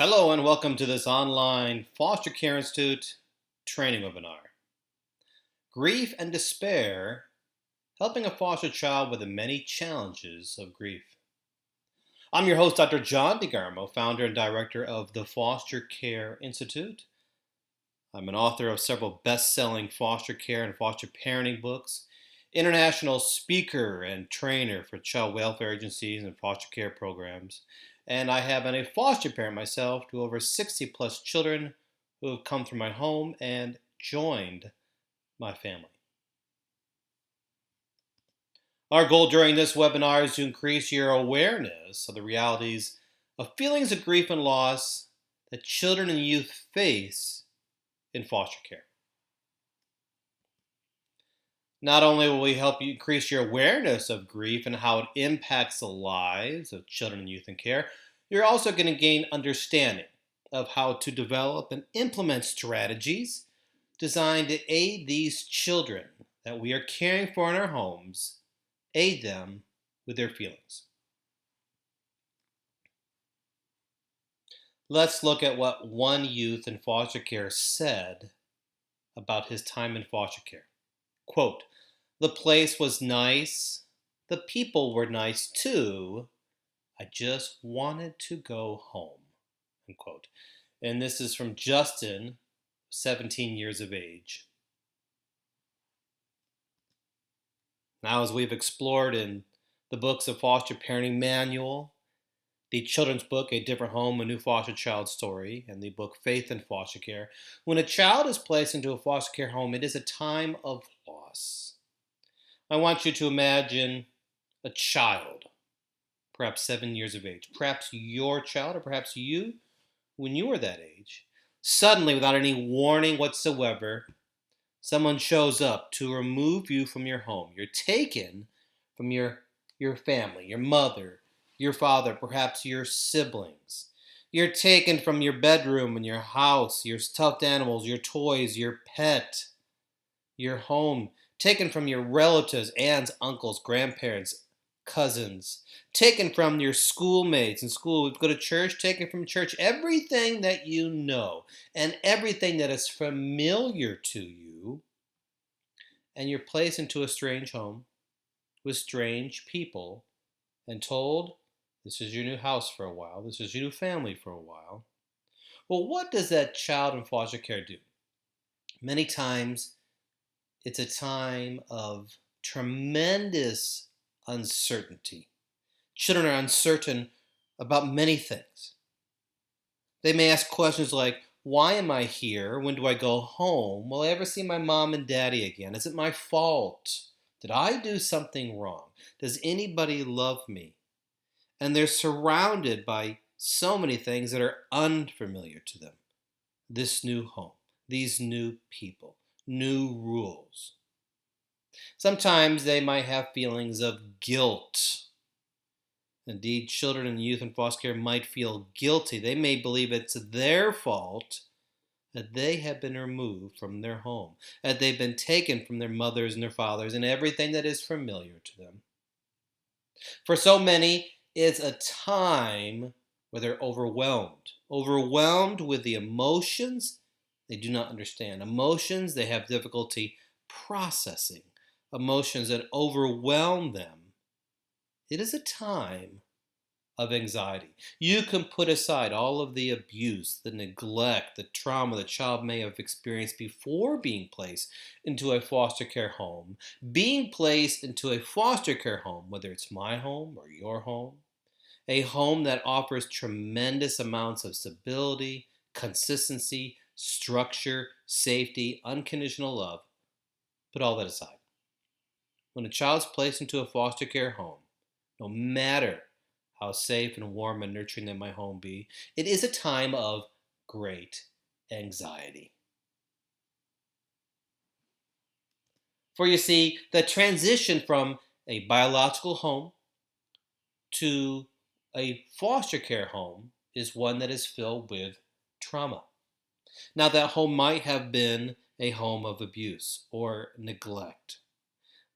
Hello and welcome to this online Foster Care Institute training webinar. Grief and Despair, helping a foster child with the many challenges of grief. I'm your host, Dr. John DeGarmo, founder and director of the Foster Care Institute. I'm an author of several best-selling foster care and foster parenting books, international speaker and trainer for child welfare agencies and foster care programs, and I have been a foster parent myself to over 60 plus children who have come through my home and joined my family. Our goal during this webinar is to increase your awareness of the realities of feelings of grief and loss that children and youth face in foster care. Not only will we help you increase your awareness of grief and how it impacts the lives of children and youth in care, you're also going to gain understanding of how to develop and implement strategies designed to aid these children that we are caring for in our homes, aid them with their feelings. Let's look at what one youth in foster care said about his time in foster care. Quote, "The place was nice. The people were nice too. I just wanted to go home." Unquote. And this is from Justin, 17 years of age. Now, as we've explored in the books of Foster Parenting Manual, the children's book, A Different Home, A New Foster Child Story, and the book Faith in Foster Care, when a child is placed into a foster care home, it is a time of loss. I want you to imagine a child, perhaps 7 years of age, perhaps your child, or perhaps you, when you were that age. Suddenly, without any warning whatsoever, someone shows up to remove you from your home. You're taken from your family, your mother, your father, perhaps your siblings. You're taken from your bedroom and your house, your stuffed animals, your toys, your pet, your home. Taken from your relatives, aunts, uncles, grandparents, cousins. Taken from your schoolmates in school. We go to church, taken from church. Everything that you know and everything that is familiar to you. And you're placed into a strange home with strange people and told, this is your new house for a while. This is your new family for a while. Well, what does that child in foster care do? Many times, it's a time of tremendous uncertainty. Children are uncertain about many things. They may ask questions like, why am I here? When do I go home? Will I ever see my mom and daddy again? Is it my fault? Did I do something wrong? Does anybody love me? And they're surrounded by so many things that are unfamiliar to them. This new home, these new people, new rules. Sometimes they might have feelings of guilt. Indeed, children and youth in foster care might feel guilty. They may believe it's their fault that they have been removed from their home, that they've been taken from their mothers and their fathers and everything that is familiar to them. For so many, it's a time where they're overwhelmed with the emotions they do not understand, emotions they have difficulty processing, emotions that overwhelm them. It is a time of anxiety. You can put aside all of the abuse, the neglect, the trauma the child may have experienced before being placed into a foster care home. Being placed into a foster care home, whether it's my home or your home, a home that offers tremendous amounts of stability, consistency, structure, safety, unconditional love. Put all that aside. When a child's placed into a foster care home, no matter how safe and warm and nurturing that my home be, it is a time of great anxiety. For you see, the transition from a biological home to a foster care home is one that is filled with trauma. Now, that home might have been a home of abuse or neglect,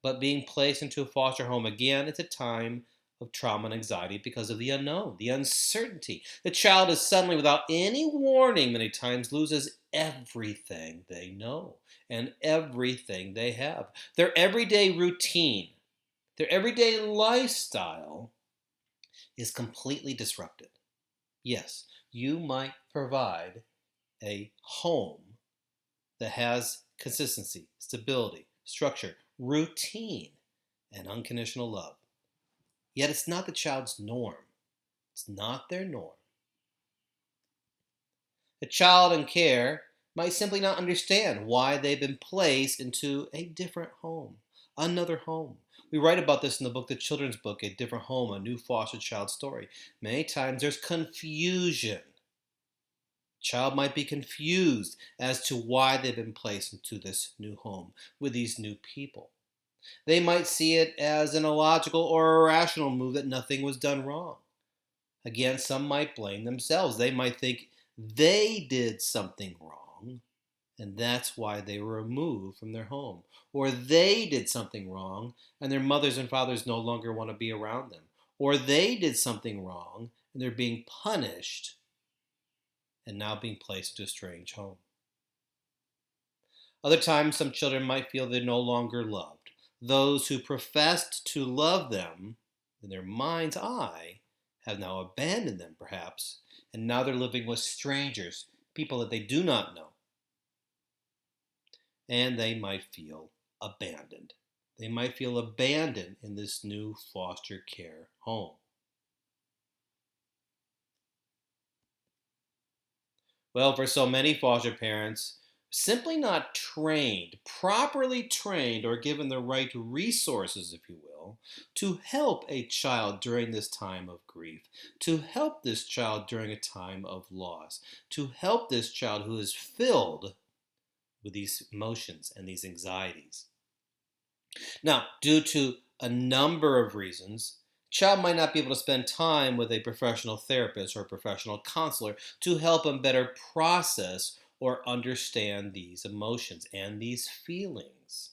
but being placed into a foster home again, it's a time of trauma and anxiety because of the unknown, the uncertainty. The child is suddenly, without any warning, many times loses everything they know and everything they have. Their everyday routine, their everyday lifestyle is completely disrupted. Yes, you might provide a home that has consistency, stability, structure, routine, and unconditional love. Yet it's not the child's norm. It's not their norm. The child in care might simply not understand why they've been placed into a different home, another home. We write about this in the book, the children's book, A Different Home, a New Foster Child Story. Many times there's confusion. Child might be confused as to why they've been placed into this new home with these new people. They might see it as an illogical or irrational move that nothing was done wrong. Again, some might blame themselves. They might think they did something wrong, and that's why they were removed from their home. Or they did something wrong, and their mothers and fathers no longer want to be around them. Or they did something wrong, and they're being punished and now being placed into a strange home. Other times, some children might feel they're no longer loved. Those who professed to love them, in their mind's eye, have now abandoned them, perhaps, and now they're living with strangers, people that they do not know. And they might feel abandoned. They might feel abandoned in this new foster care home. Well, for so many foster parents, simply not trained, properly trained, or given the right resources, if you will, to help a child during this time of grief, to help this child during a time of loss, to help this child who is filled with these emotions and these anxieties. Now, due to a number of reasons, child might not be able to spend time with a professional therapist or a professional counselor to help them better process or understand these emotions and these feelings.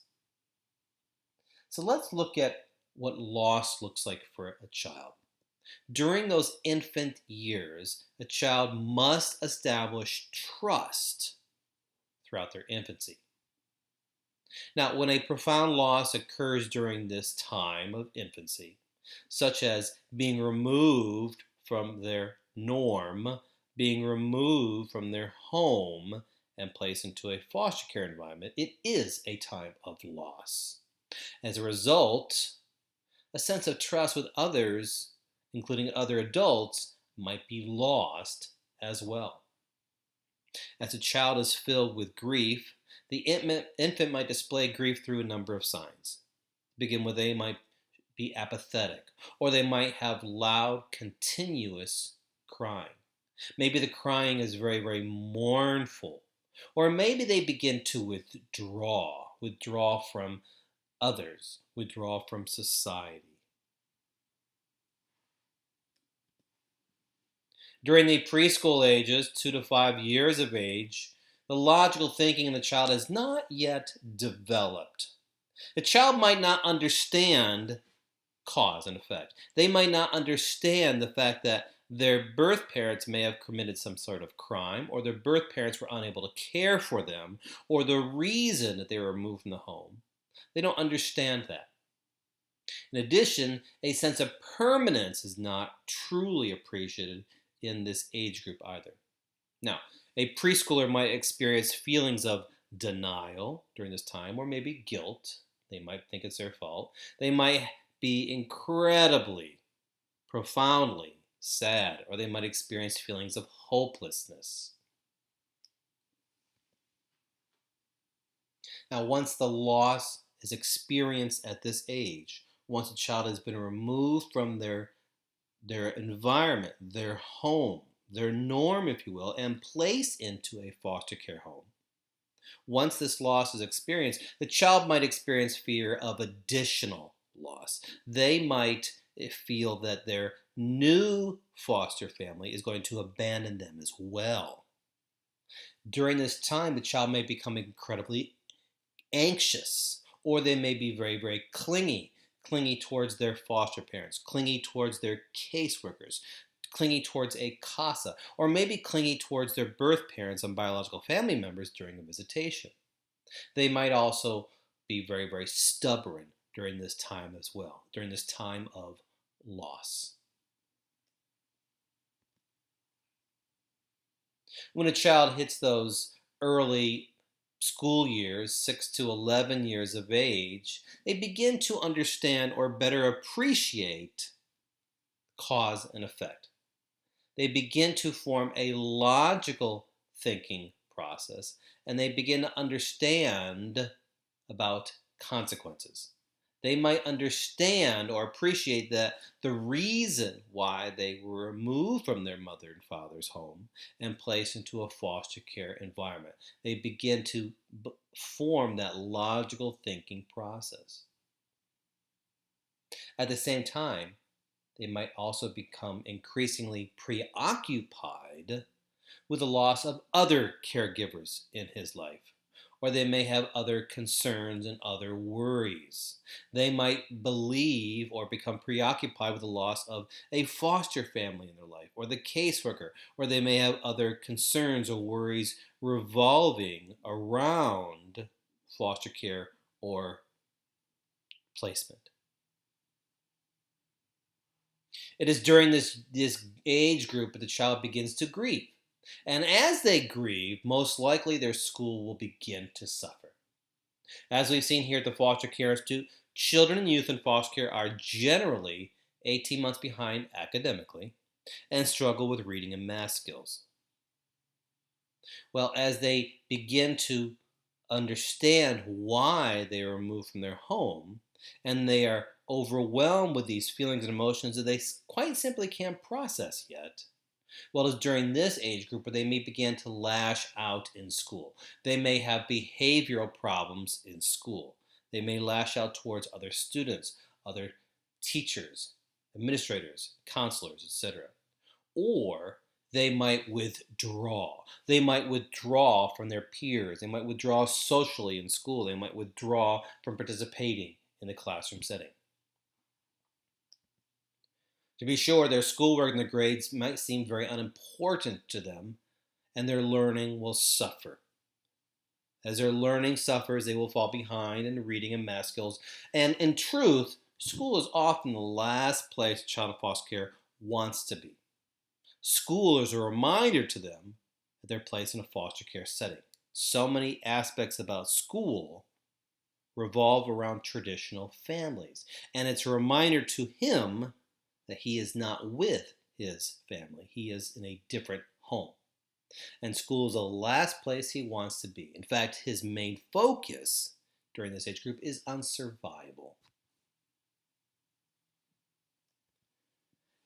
So let's look at what loss looks like for a child. During those infant years, a child must establish trust throughout their infancy. Now, when a profound loss occurs during this time of infancy, such as being removed from their norm, being removed from their home, and placed into a foster care environment, it is a time of loss. As a result, a sense of trust with others, including other adults, might be lost as well. As a child is filled with grief, the infant might display grief through a number of signs. To begin with, they might be apathetic, or they might have loud, continuous crying. Maybe the crying is very, very mournful, or maybe they begin to withdraw from others, withdraw from society. During the preschool ages, 2 to 5 years of age, the logical thinking in the child has not yet developed. The child might not understand cause and effect. They might not understand the fact that their birth parents may have committed some sort of crime, or their birth parents were unable to care for them, or the reason that they were removed from the home. They don't understand that. In addition, a sense of permanence is not truly appreciated in this age group either. Now, a preschooler might experience feelings of denial during this time, or maybe guilt. They might think it's their fault. They might be incredibly, profoundly sad, or they might experience feelings of hopelessness. Now, once the loss is experienced at this age, once a child has been removed from their environment, their home, their norm, if you will, and placed into a foster care home. Once this loss is experienced, the child might experience fear of additional loss. They might feel that their new foster family is going to abandon them as well. During this time, the child may become incredibly anxious, or they may be very, very clingy, clingy towards their foster parents, clingy towards their caseworkers, clingy towards a CASA, or maybe clingy towards their birth parents and biological family members during a visitation. They might also be very, very stubborn during this time as well, during this time of loss. When a child hits those early school years, 6 to 11 years of age, they begin to understand or better appreciate cause and effect. They begin to form a logical thinking process, and they begin to understand about consequences. They might understand or appreciate that the reason why they were removed from their mother and father's home and placed into a foster care environment. They begin to form that logical thinking process. At the same time, they might also become increasingly preoccupied with the loss of other caregivers in his life, or they may have other concerns and other worries. They might believe or become preoccupied with the loss of a foster family in their life, or the caseworker, or they may have other concerns or worries revolving around foster care or placement. It is during this age group that the child begins to grieve. And as they grieve, most likely their school will begin to suffer. As we've seen here at the Foster Care Institute, children and youth in foster care are generally 18 months behind academically and struggle with reading and math skills. Well, as they begin to understand why they are removed from their home, and they are overwhelmed with these feelings and emotions that they quite simply can't process yet. Well, it's during this age group where they may begin to lash out in school. They may have behavioral problems in school. They may lash out towards other students, other teachers, administrators, counselors, etc. Or they might withdraw. They might withdraw from their peers. They might withdraw socially in school. They might withdraw from participating in the classroom setting. To be sure, their schoolwork and their grades might seem very unimportant to them, and their learning will suffer. As their learning suffers, they will fall behind in reading and math skills. And in truth, school is often the last place a child in foster care wants to be. School is a reminder to them that they're placed in a foster care setting. So many aspects about school revolve around traditional families. And it's a reminder to him that he is not with his family. He is in a different home. And school is the last place he wants to be. In fact, his main focus during this age group is on survival.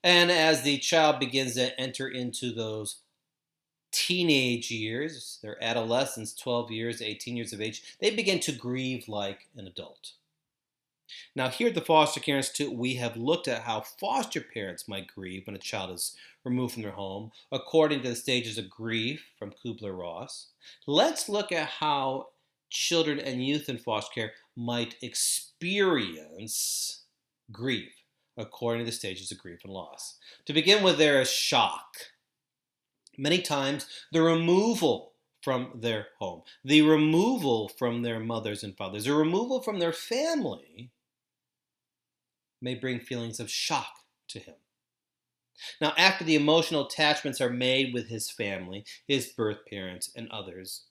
And as the child begins to enter into those teenage years, their adolescence, 12 years, 18 years of age, they begin to grieve like an adult. Now, here at the Foster Care Institute, we have looked at how foster parents might grieve when a child is removed from their home, according to the stages of grief from Kubler-Ross. Let's look at how children and youth in foster care might experience grief, according to the stages of grief and loss. To begin with, there is shock. Many times, the removal from their home, the removal from their mothers and fathers, the removal from their family may bring feelings of shock to him. Now, after the emotional attachments are made with his family, his birth parents, and others,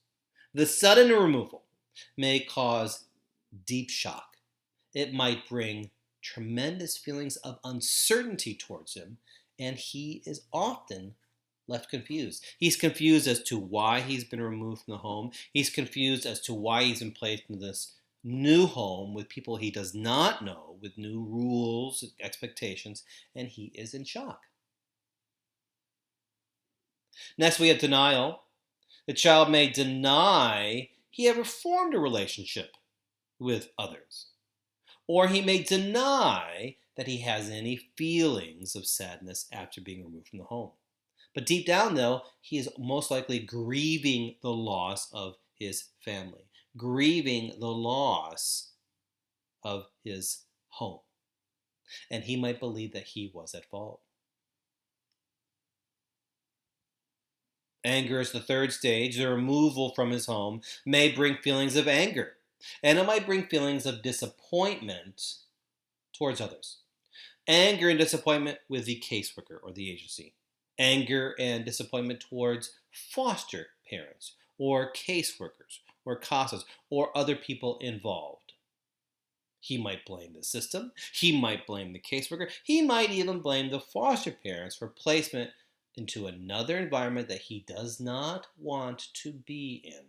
the sudden removal may cause deep shock. It might bring tremendous feelings of uncertainty towards him, and he is often left confused. He's confused as to why he's been removed from the home. He's confused as to why he's been placed in this new home with people he does not know, with new rules, expectations, and he is in shock. Next, we have denial. The child may deny he ever formed a relationship with others, or he may deny that he has any feelings of sadness after being removed from the home. But deep down, though, he is most likely grieving the loss of his family, grieving the loss of his home. and he might believe that he was at fault. Anger is the third stage. The removal from his home may bring feelings of anger, and it might bring feelings of disappointment towards others. Anger and disappointment with the caseworker or the agency. Anger and disappointment towards foster parents or caseworkers or CASAs or other people involved. He might blame the system. He might blame the caseworker. He might even blame the foster parents for placement into another environment that he does not want to be in.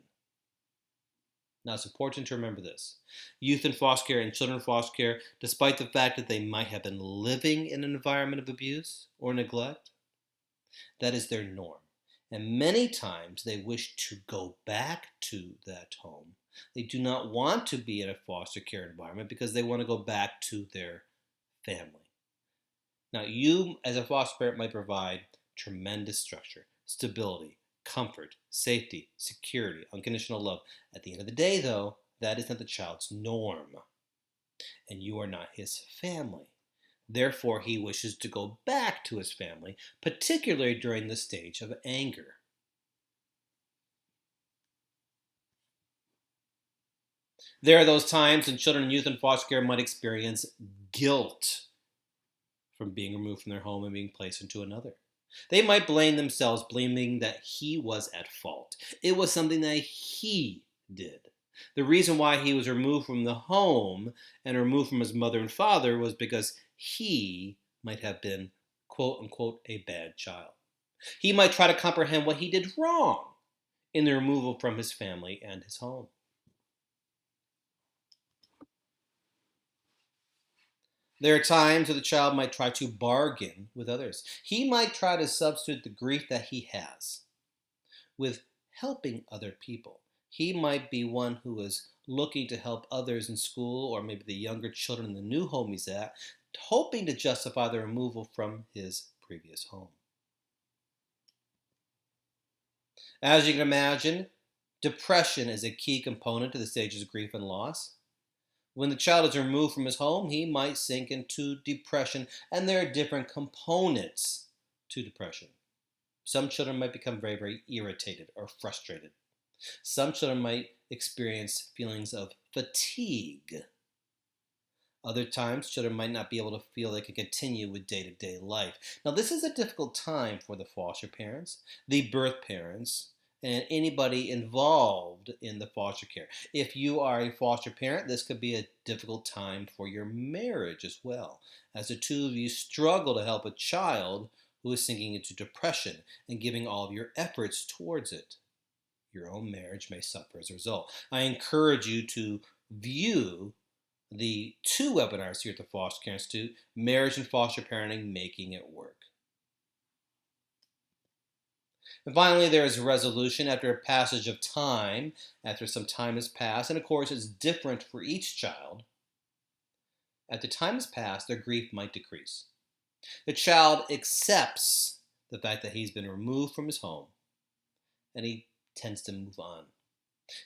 Now, it's important to remember this. Youth in foster care and children in foster care, despite the fact that they might have been living in an environment of abuse or neglect, that is their norm. And many times they wish to go back to that home. They do not want to be in a foster care environment because they want to go back to their family. Now, you as a foster parent might provide tremendous structure, stability, comfort, safety, security, unconditional love. At the end of the day, though, that is not the child's norm, and you are not his family. Therefore, he wishes to go back to his family, particularly during the stage of anger. There are those times when children and youth in foster care might experience guilt from being removed from their home and being placed into another. They might blame themselves, blaming that he was at fault. It was something that he did. The reason why he was removed from the home and removed from his mother and father was because he might have been, quote unquote, a bad child. He might try to comprehend what he did wrong in the removal from his family and his home. There are times that the child might try to bargain with others. He might try to substitute the grief that he has with helping other people. He might be one who is looking to help others in school or maybe the younger children in the new home he's at, hoping to justify the removal from his previous home. As you can imagine, depression is a key component to the stages of grief and loss. When the child is removed from his home, he might sink into depression, and there are different components to depression. Some children might become very, very irritated or frustrated. Some children might experience feelings of fatigue. Other times, children might not be able to feel they can continue with day-to-day life. Now, this is a difficult time for the foster parents, the birth parents, and anybody involved in the foster care. If you are a foster parent, this could be a difficult time for your marriage as well, as the two of you struggle to help a child who is sinking into depression and giving all of your efforts towards it. Your own marriage may suffer as a result. I encourage you to view the two webinars here at the Foster Care Institute, Marriage and Foster Parenting, Making It Work. And finally, there is resolution after a passage of time, after some time has passed, and of course it's different for each child. After time has passed, their grief might decrease. The child accepts the fact that he's been removed from his home, and he tends to move on.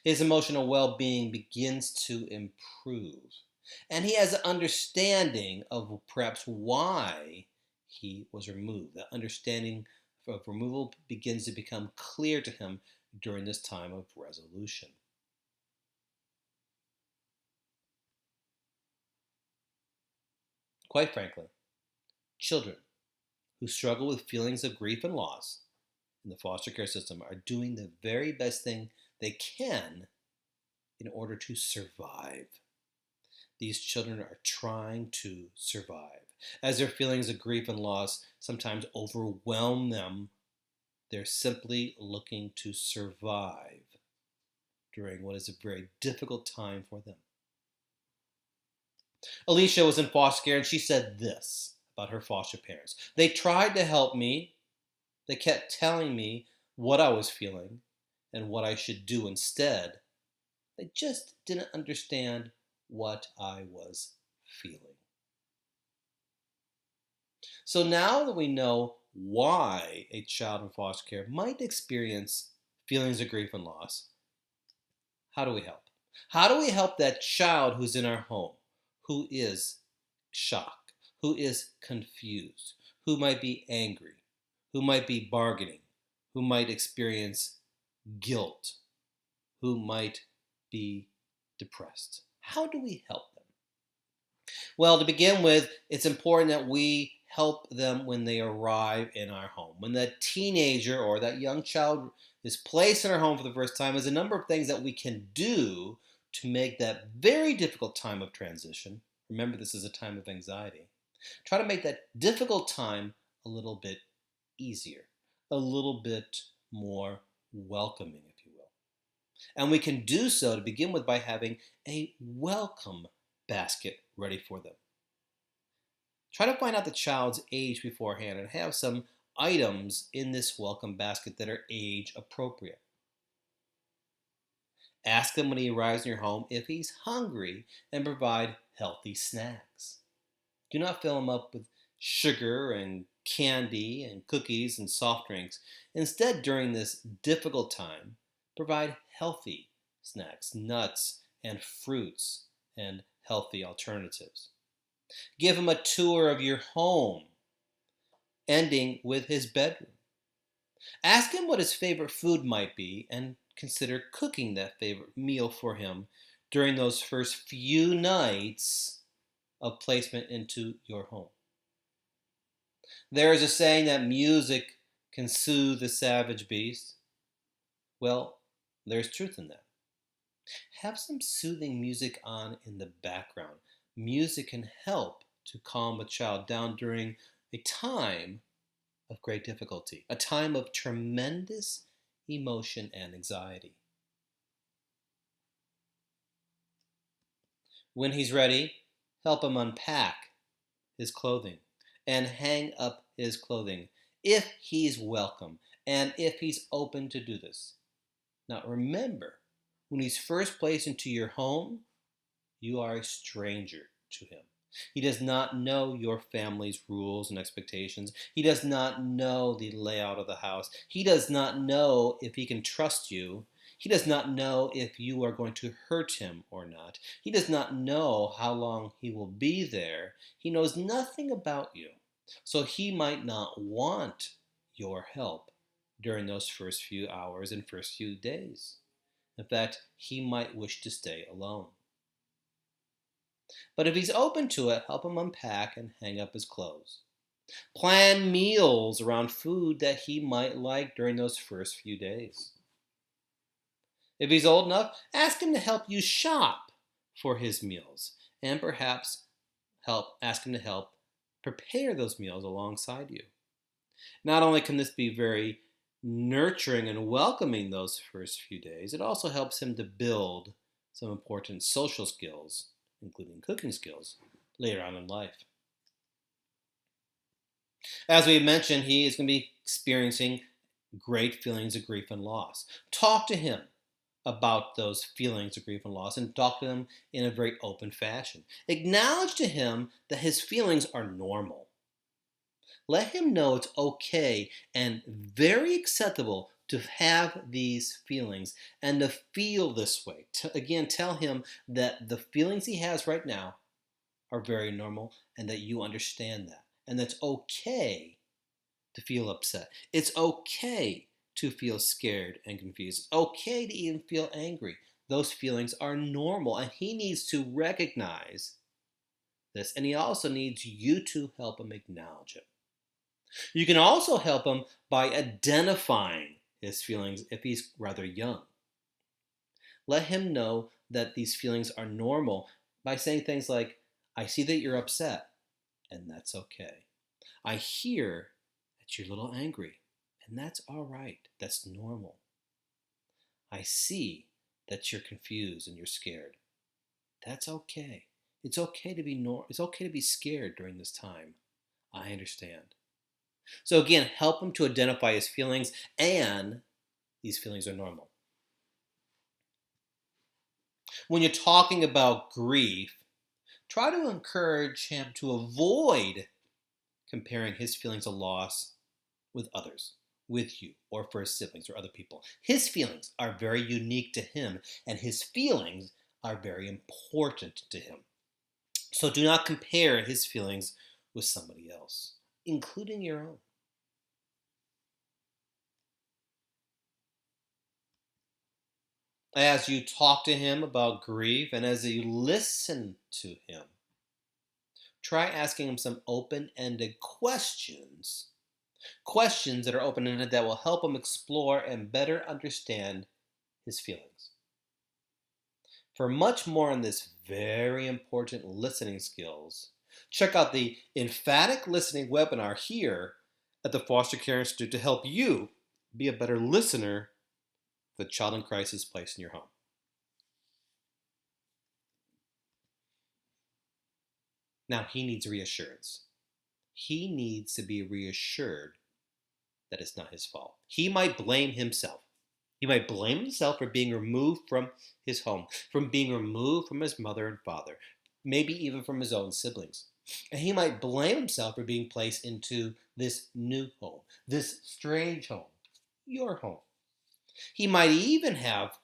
His emotional well-being begins to improve, and he has an understanding of perhaps why he was removed. That understanding of removal begins to become clear to him during this time of resolution. Quite frankly, children who struggle with feelings of grief and loss in the foster care system are doing the very best thing they can in order to survive. These children are trying to survive. As their feelings of grief and loss sometimes overwhelm them, they're simply looking to survive during what is a very difficult time for them. Alicia was in foster care and she said this about her foster parents. They tried to help me. They kept telling me what I was feeling and what I should do instead. They just didn't understand what I was feeling. So now that we know why a child in foster care might experience feelings of grief and loss, how do we help? How do we help that child who's in our home, who is shocked, who is confused, who might be angry, who might be bargaining, who might experience guilt, who might be depressed. How do we help them? Well, to begin with, it's important that we help them when they arrive in our home. When that teenager or that young child is placed in our home for the first time, there's a number of things that we can do to make that very difficult time of transition. Remember, this is a time of anxiety. Try to make that difficult time a little bit easier, a little bit more welcoming, if you will. And we can do so to begin with by having a welcome basket ready for them. Try to find out the child's age beforehand and have some items in this welcome basket that are age appropriate. Ask him when he arrives in your home if he's hungry and provide healthy snacks. Do not fill him up with sugar and candy and cookies and soft drinks. Instead, during this difficult time, provide healthy snacks, nuts and fruits, and healthy alternatives. Give him a tour of your home, ending with his bedroom. Ask him what his favorite food might be and consider cooking that favorite meal for him during those first few nights of placement into your home. There is a saying that music can soothe the savage beast. Well, there's truth in that. Have some soothing music on in the background. Music can help to calm a child down during a time of great difficulty, a time of tremendous emotion and anxiety. When he's ready, help him unpack his clothing and hang up his clothing if he's welcome and if he's open to do this. Now remember, when he's first placed into your home, you are a stranger to him. He does not know your family's rules and expectations. He does not know the layout of the house. He does not know if he can trust you. He does not know if you are going to hurt him or not. He does not know how long he will be there. He knows nothing about you. So he might not want your help during those first few hours and first few days. In fact, he might wish to stay alone. But if he's open to it, help him unpack and hang up his clothes. Plan meals around food that he might like during those first few days. If he's old enough, ask him to help you shop for his meals and perhaps ask him to help prepare those meals alongside you. Not only can this be very nurturing and welcoming those first few days, it also helps him to build some important social skills, including cooking skills, later on in life. As we mentioned, he is going to be experiencing great feelings of grief and loss. Talk to him about those feelings of grief and loss and talk to him in a very open fashion. Acknowledge to him that his feelings are normal. Let him know it's okay and very acceptable to have these feelings and to feel this way. Again, tell him that the feelings he has right now are very normal and that you understand that. And that's okay to feel upset. It's okay to feel scared and confused. It's okay to even feel angry. Those feelings are normal, and he needs to recognize this, and he also needs you to help him acknowledge it. You can also help him by identifying his feelings if he's rather young. Let him know that these feelings are normal by saying things like, I see that you're upset, and that's okay. I hear that you're a little angry, and that's all right. That's normal. I see that you're confused and you're scared. That's okay. It's okay to be scared during this time. I understand. So again, help him to identify his feelings, and these feelings are normal. When you're talking about grief, try to encourage him to avoid comparing his feelings of loss with others, with you, or for his siblings or other people. His feelings are very unique to him, and his feelings are very important to him. So do not compare his feelings with somebody else, including your own. As you talk to him about grief and as you listen to him, try asking him some open-ended questions. Questions that are open-ended that will help him explore and better understand his feelings. For much more on this very important listening skills, check out the Emphatic Listening webinar here at the Foster Care Institute to help you be a better listener for the child in crisis placed in your home. Now, he needs reassurance. He needs to be reassured that it's not his fault. He might blame himself. He might blame himself for being removed from his home, from being removed from his mother and father, maybe even from his own siblings. And he might blame himself for being placed into this new home, this strange home, your home. He might even have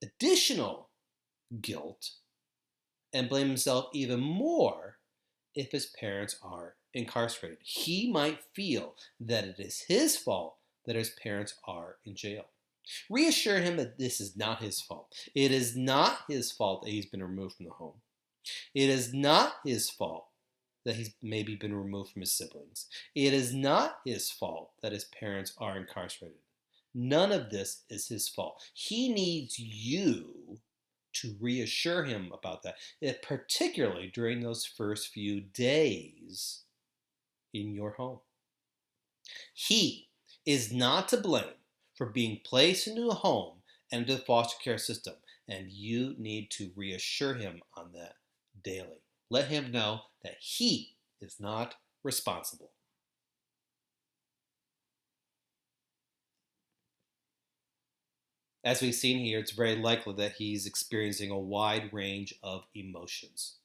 additional guilt and blame himself even more if his parents are incarcerated. He might feel that it is his fault that his parents are in jail. Reassure him that this is not his fault. It is not his fault that he's been removed from the home. It is not his fault that he's maybe been removed from his siblings. It is not his fault that his parents are incarcerated. None of this is his fault. He needs you to reassure him about that, particularly during those first few days in your home. He is not to blame for being placed into a home and into the foster care system, and you need to reassure him on that daily. Let him know that he is not responsible. As we've seen here, it's very likely that he's experiencing a wide range of emotions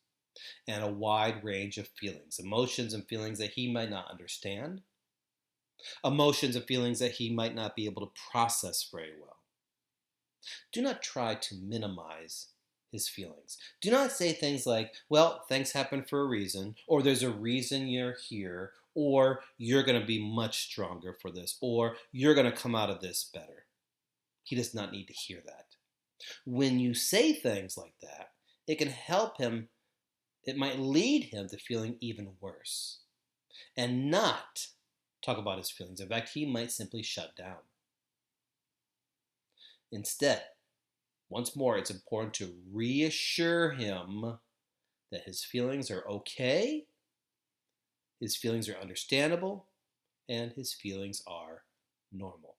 and a wide range of feelings. Emotions and feelings that he might not understand. Emotions and feelings that he might not be able to process very well. Do not try to minimize his feelings. Do not say things like, well, things happen for a reason, or there's a reason you're here, or you're going to be much stronger for this, or you're going to come out of this better. He does not need to hear that. When you say things like that, it can help him, it might lead him to feeling even worse and not talk about his feelings. In fact, he might simply shut down. Instead, once more, it's important to reassure him that his feelings are okay, his feelings are understandable, and his feelings are normal.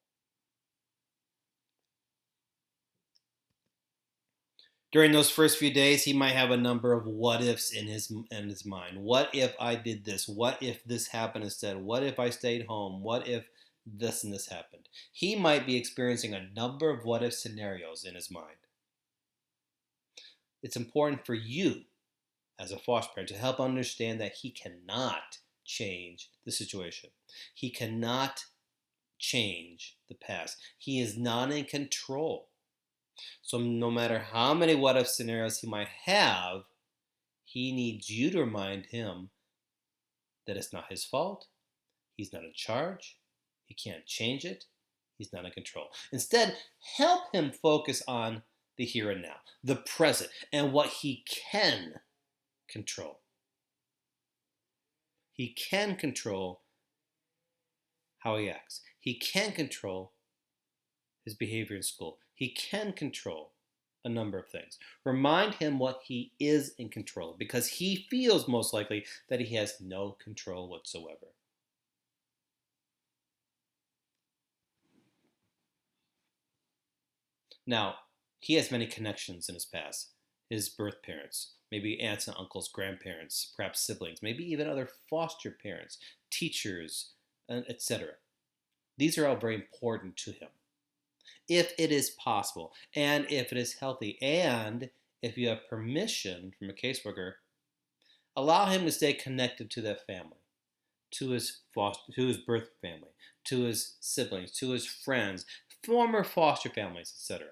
During those first few days, he might have a number of what ifs in his mind. What if I did this? What if this happened instead? What if I stayed home? What if this and this happened? He might be experiencing a number of what if scenarios in his mind. It's important for you as a foster parent to help understand that he cannot change the situation. He cannot change the past. He is not in control. So no matter how many what if scenarios he might have, he needs you to remind him that it's not his fault. He's not in charge. He can't change it. He's not in control. Instead, help him focus on the here and now, the present, and what he can control. He can control how he acts. He can control his behavior in school. He can control a number of things. Remind him what he is in control, because he feels most likely that he has no control whatsoever. Now, he has many connections in his past. His birth parents, maybe aunts and uncles, grandparents, perhaps siblings, maybe even other foster parents, teachers, etc. These are all very important to him. If it is possible, and if it is healthy, and if you have permission from a caseworker, allow him to stay connected to that family, to his birth family, to his siblings, to his friends, former foster families, etc.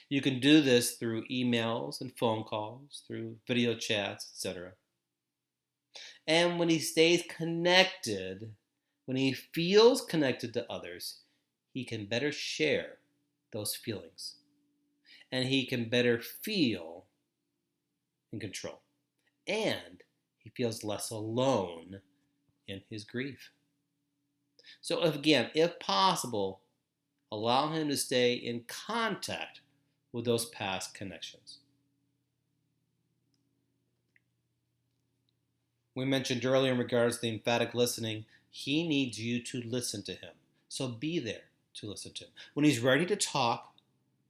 You can do this through emails and phone calls, through video chats, etc. And when he stays connected, when he feels connected to others, he can better share those feelings. And he can better feel in control. And he feels less alone in his grief. So again, if possible, allow him to stay in contact with those past connections. We mentioned earlier in regards to the emphatic listening, he needs you to listen to him. So be there to listen to him. When he's ready to talk,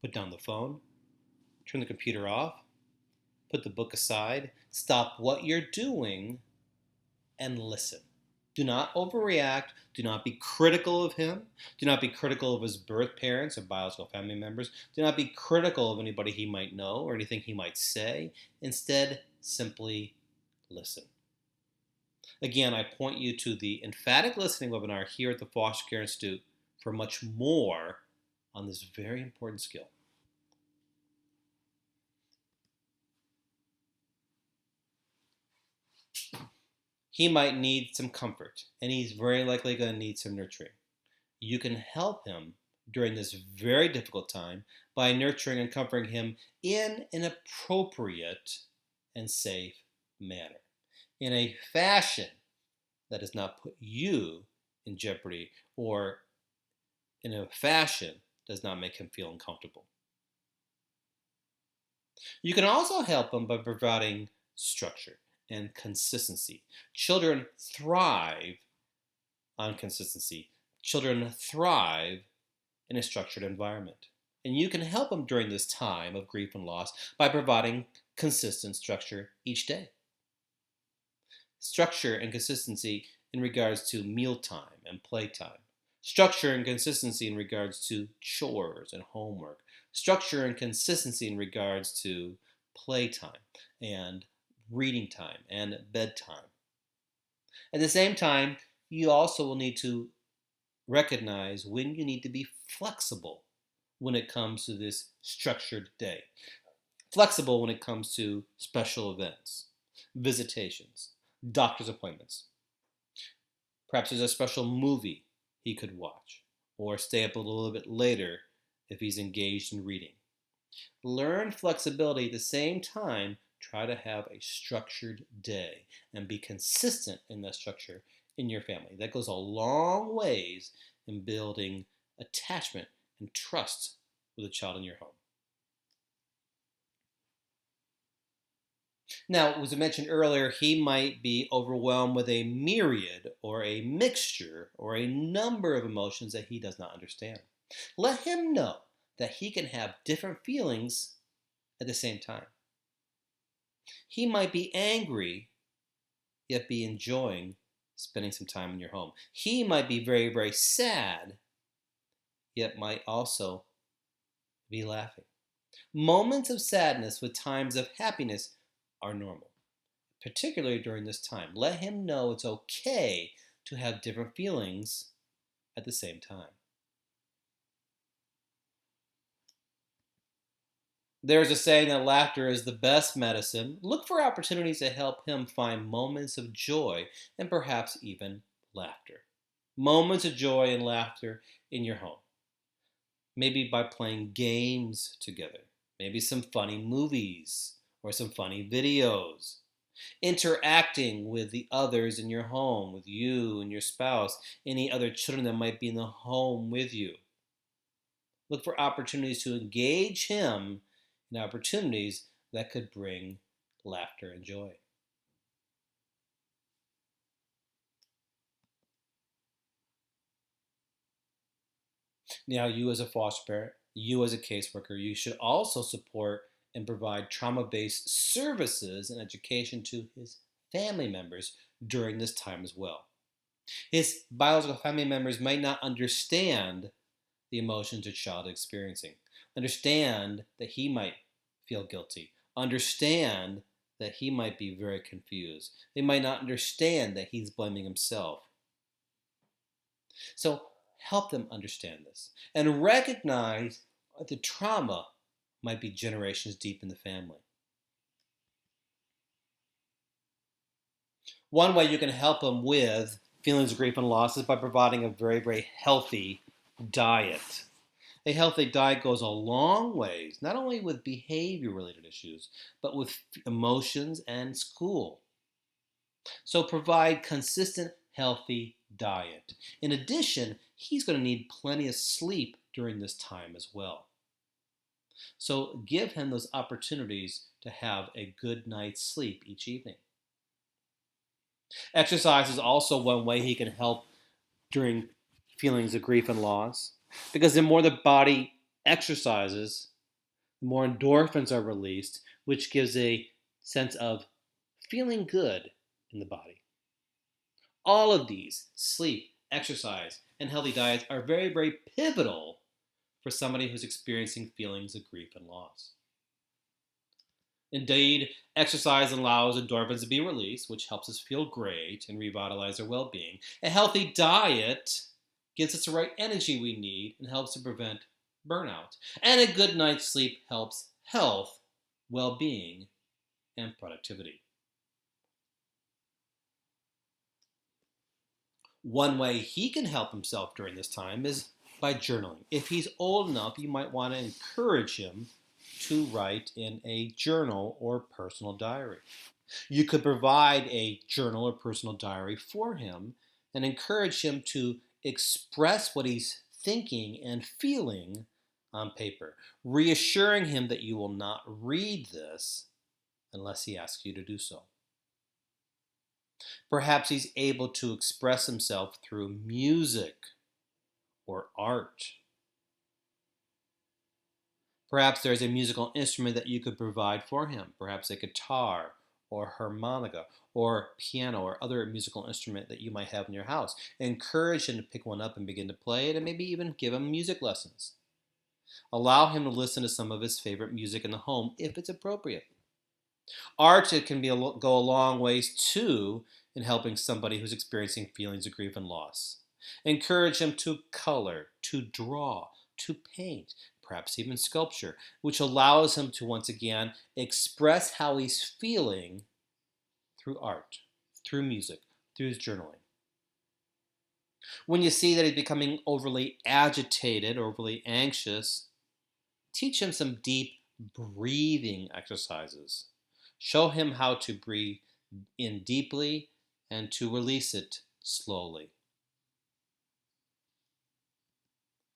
put down the phone, turn the computer off, put the book aside, stop what you're doing, and listen. Do not overreact. Do not be critical of him. Do not be critical of his birth parents or biological family members. Do not be critical of anybody he might know or anything he might say. Instead, simply listen. Again, I point you to the emphatic listening webinar here at the Foster Care Institute for much more on this very important skill. He might need some comfort, and he's very likely going to need some nurturing. You can help him during this very difficult time by nurturing and comforting him in an appropriate and safe manner, in a fashion that does not put you in jeopardy or in a fashion that does not make him feel uncomfortable. You can also help him by providing structure and consistency. Children thrive on consistency. Children thrive in a structured environment. And you can help them during this time of grief and loss by providing consistent structure each day. Structure and consistency in regards to mealtime and playtime. Structure and consistency in regards to chores and homework. Structure and consistency in regards to playtime and reading time and bedtime. At the same time, you also will need to recognize when you need to be flexible when it comes to this structured day. Flexible when it comes to special events, visitations, doctor's appointments. Perhaps there's a special movie he could watch, or stay up a little bit later if he's engaged in reading. Learn flexibility at the same time. Try to have a structured day and be consistent in that structure in your family. That goes a long ways in building attachment and trust with a child in your home. Now, as I mentioned earlier, he might be overwhelmed with a myriad or a mixture or a number of emotions that he does not understand. Let him know that he can have different feelings at the same time. He might be angry, yet be enjoying spending some time in your home. He might be very, very sad, yet might also be laughing. Moments of sadness with times of happiness are normal, particularly during this time. Let him know it's okay to have different feelings at the same time. There's a saying that laughter is the best medicine. Look for opportunities to help him find moments of joy and perhaps even laughter. Moments of joy and laughter in your home. Maybe by playing games together. Maybe some funny movies or some funny videos. Interacting with the others in your home, with you and your spouse, any other children that might be in the home with you. Look for opportunities to engage him in opportunities that could bring laughter and joy. Now, you as a foster parent, you as a caseworker, you should also support and provide trauma-based services and education to his family members during this time as well. His biological family members might not understand the emotions a child is experiencing. Understand that he might feel guilty. Understand that he might be very confused. They might not understand that he's blaming himself. So help them understand this and recognize that the trauma might be generations deep in the family. One way you can help them with feelings of grief and loss is by providing a very, very healthy diet. A healthy diet goes a long ways, not only with behavior related issues, but with emotions and school. So provide consistent, healthy diet. In addition, he's going to need plenty of sleep during this time as well. So give him those opportunities to have a good night's sleep each evening. Exercise is also one way he can help during feelings of grief and loss, because the more the body exercises, the more endorphins are released, which gives a sense of feeling good in the body. All of these, sleep, exercise, and healthy diets, are very, very pivotal for somebody who's experiencing feelings of grief and loss. Indeed, exercise allows endorphins to be released, which helps us feel great and revitalize our well being. A healthy diet gives us the right energy we need and helps to prevent burnout. And a good night's sleep helps health, well being, and productivity. One way he can help himself during this time is by journaling. If he's old enough, you might want to encourage him to write in a journal or personal diary. You could provide a journal or personal diary for him and encourage him to express what he's thinking and feeling on paper, reassuring him that you will not read this unless he asks you to do so. Perhaps he's able to express himself through music or art. Perhaps there's a musical instrument that you could provide for him, perhaps a guitar or harmonica or piano or other musical instrument that you might have in your house. Encourage him to pick one up and begin to play it, and maybe even give him music lessons. Allow him to listen to some of his favorite music in the home if it's appropriate. Art can go a long ways too in helping somebody who's experiencing feelings of grief and loss. Encourage him to color, to draw, to paint, perhaps even sculpture, which allows him to once again express how he's feeling through art, through music, through his journaling. When you see that he's becoming overly agitated, overly anxious, teach him some deep breathing exercises. Show him how to breathe in deeply and to release it slowly.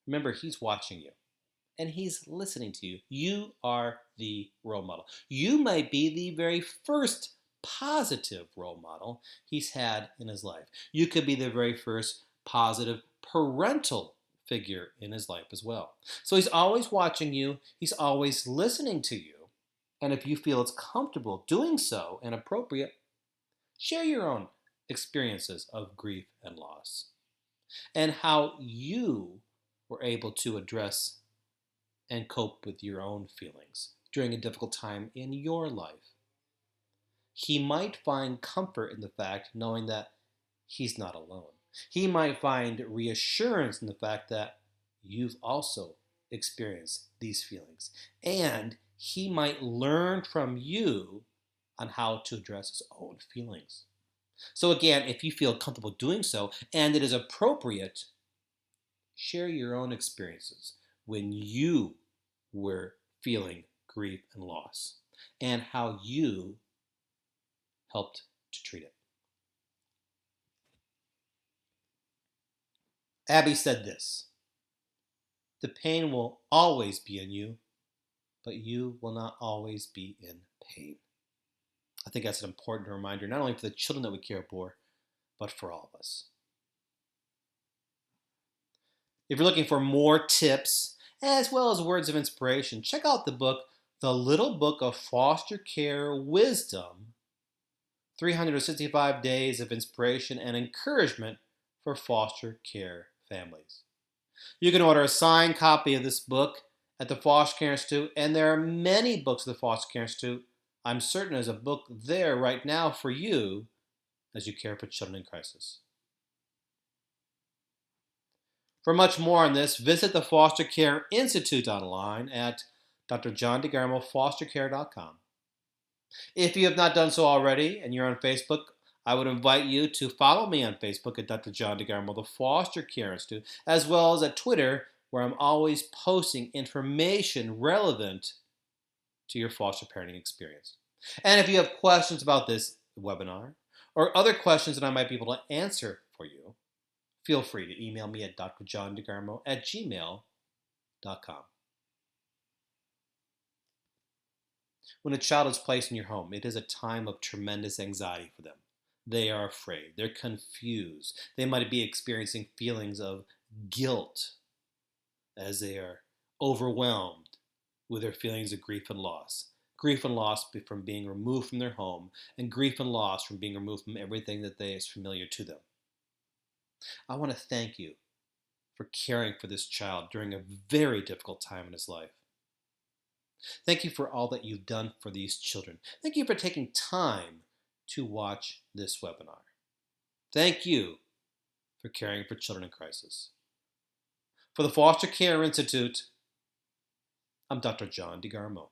Remember, he's watching you and he's listening to you. You are the role model. You might be the very first positive role model he's had in his life. You could be the very first positive parental figure in his life as well. So he's always watching you, he's always listening to you. And if you feel it's comfortable doing so and appropriate, share your own experiences of grief and loss and how you were able to address and cope with your own feelings during a difficult time in your life. He might find comfort in the fact knowing that he's not alone. He might find reassurance in the fact that you've also experienced these feelings. And he might learn from you on how to address his own feelings. So again, if you feel comfortable doing so and it is appropriate, share your own experiences when you were feeling grief and loss and how you helped to treat it. Abby said this: "The pain will always be in you, but you will not always be in pain." I think that's an important reminder, not only for the children that we care for, but for all of us. If you're looking for more tips, as well as words of inspiration, check out the book, The Little Book of Foster Care Wisdom, 365 Days of Inspiration and Encouragement for Foster Care Families. You can order a signed copy of this book at the Foster Care Institute, and there are many books at the Foster Care Institute. I'm certain there's a book there right now for you as you care for children in crisis. For much more on this, visit the Foster Care Institute online at drjohndegarmofostercare.com. If you have not done so already and you're on Facebook, I would invite you to follow me on Facebook at Dr. John DeGarmo, the Foster Care Institute, as well as at Twitter, where I'm always posting information relevant to your foster parenting experience. And if you have questions about this webinar or other questions that I might be able to answer for you, feel free to email me at drjohndegarmo@gmail.com. When a child is placed in your home, it is a time of tremendous anxiety for them. They are afraid. They're confused. They might be experiencing feelings of guilt as they are overwhelmed with their feelings of grief and loss. Grief and loss from being removed from their home, and grief and loss from being removed from everything that is familiar to them. I want to thank you for caring for this child during a very difficult time in his life. Thank you for all that you've done for these children. Thank you for taking time to watch this webinar. Thank you for caring for children in crisis. For the Foster Care Institute, I'm Dr. John DeGarmo.